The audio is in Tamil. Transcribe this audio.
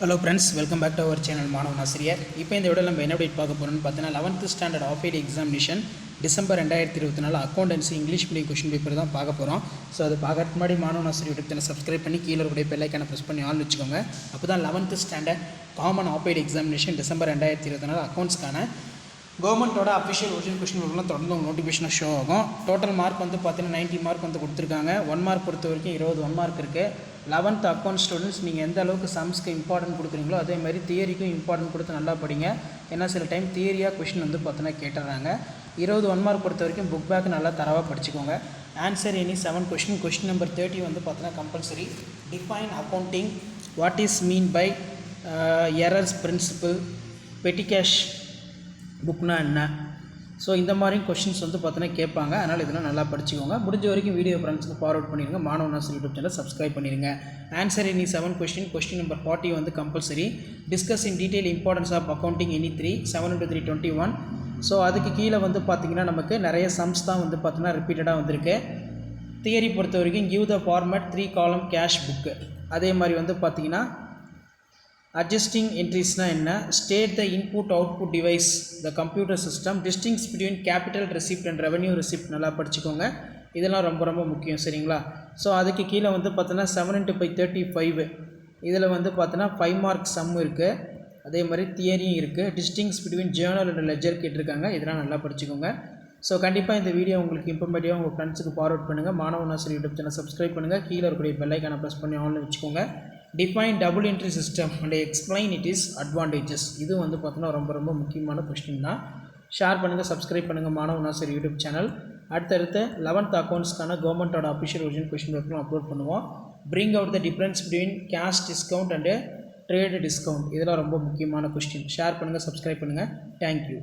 Hello friends, welcome back to our channel Maanavan Aasiriyar. இப்போ இந்த விட நம்ம என்ன அப்டேட் பார்க்க போகிறோம்னு பார்த்தீங்கன்னா 11th standard half year examination December 2024 accountancy English medium question paper தான் பார்க்க போகிறோம். ஸோ அது பார்க்கறதுக்கு முன்னாடி மாணவன் ஆசிரியர் யூடியூப் சேனல் சப்ஸ்கிரைப் பண்ணி கீழே ஒரு பெல் ஐக்கானை ப்ரெஸ் பண்ணி ஆன் வச்சுக்கோங்க. அப்போ தான் 11th standard common half year examination December 2024 அக்கௌண்ட்ஸ்க்கான கவர்மெண்ட்டோட அஃபிஷியல் ஒரிஜினல் கொஷின் பேப்பர்லாம் தொடர்ந்து உங்கள் நோட்டிஃபிகேஷனாக ஷோ ஆகும். டோட்டல் மார்க் வந்து பார்த்தீங்கன்னா 90 மார்க் வந்து கொடுத்துருக்காங்க. 1 மார்க் பொறுத்த வரைக்கும் 20 1 மார்க் இருக்குது. 11th அக்கௌண்ட் ஸ்டூடெண்ட்ஸ் நீங்கள் எந்த அளவுக்கு சம்ஸ்க்கு இம்பார்ட்டன்ட் கொடுக்குறீங்களோ அதே மாதிரி தியரிக்கும் இம்பார்ட்டன்ட் கொடுத்து நல்லா படிங்க. ஏன்னா சில டைம் தியரியாக கொஷின் வந்து பார்த்தீங்கன்னா கேட்டுறாங்க. 20 1 மார்க் பொறுத்த வரைக்கும் புக் பேக் நல்லா தரவாக படிச்சுக்கோங்க. ஆன்சர் எனி 7 கொஷின் நம்பர் 30 வந்து பார்த்தீங்கன்னா compulsory. Define accounting, what is mean by errors principle, petty cash புக்னா என்ன. ஸோ இந்த மாதிரி கொஷின்ஸ் வந்து பார்த்தீங்கன்னா கேட்பாங்க. அதனால் இதெல்லாம் நல்லா படிச்சுக்கோங்க. முடிஞ்ச வரைக்கும் வீடியோ ஃப்ரெண்ட்ஸுக்கு ஃபார்வர்ட் பண்ணிடுங்க. Maanavan Aasiriyar YouTube channel subscribe பண்ணிடுங்க. ஆன்சர் எனி 7 கொஷின் நம்பர் 40 வந்து compulsory. Discuss in detail importance of accounting any 3 7 × 3 21. So அதுக்கு கீழே வந்து பார்த்திங்கன்னா நமக்கு நிறைய சம்ஸ் தான் வந்து பார்த்திங்கன்னா ரிப்பீட்டடாக வந்திருக்கு. தியரி பொறுத்த வரைக்கும் கிவ் த ஃபார்மேட் 3 காலம் கேஷ் புக்கு. அதே மாதிரி வந்து பார்த்திங்கன்னா அட்ஜஸ்டிங் என்ட்ரிஸ்னால் என்ன, state the input output device the computer system, டிஸ்டிங்ஸ் between capital receipt and revenue receipt நல்லா படிச்சுக்கோங்க. இதெல்லாம் ரொம்ப ரொம்ப முக்கியம், சரிங்களா. ஸோ அதுக்கு கீழே வந்து பார்த்தோன்னா 7 × 35 இதில் வந்து பார்த்தோன்னா 5 மார்க் சம் இருக்குது. அதே மாதிரி தியரியும் இருக்குது. டிஸ்டிங்ஸ் பிட்வீன் ஜேர்னல் அண்ட் லெஜர் கேட்டிருக்காங்க. இதெல்லாம் நல்லா படிச்சுக்கோங்க. ஸோ கண்டிப்பாக இந்த வீடியோ உங்களுக்கு இன்ஃபர்மேட்டிவாக உங்கள் ஃப்ரெண்ட்ஸுக்கு ஃபார்வர்ட் பண்ணுங்கள். மாணவன் ஆசிரியர் யூடியூப் சேனல் சப்ஸ்கிரைப் பண்ணுங்கள். கீழே இருக்கக்கூடிய பெல் ஐக்கானை ப்ரெஸ் பண்ணி ஆன்லைன் வச்சுக்கோங்க. Define double entry system and explain it is advantages. இது வந்து பார்த்தோன்னா ரொம்ப ரொம்ப முக்கியமான கொஸ்டின் தான். ஷேர் பண்ணுங்கள், சப்ஸ்கிரைப் பண்ணுங்கள் மாணவன் ஆசிரியர் யூடியூப் சேனல். அடுத்தடுத்து 11th அக்கௌண்ட்ஸ்க்கான கவர்மெண்ட்டோட அஃபிஷியல் ஒரிஜினல் கொஸ்டின் பேப்பரும் அப்லோட் பண்ணுவோம். Bring out the difference between cash discount and trade discount. இதெல்லாம் ரொம்ப முக்கியமான கொஸ்டின். ஷேர் பண்ணுங்கள், சப்ஸ்கிரைப் பண்ணுங்கள். தேங்க்யூ.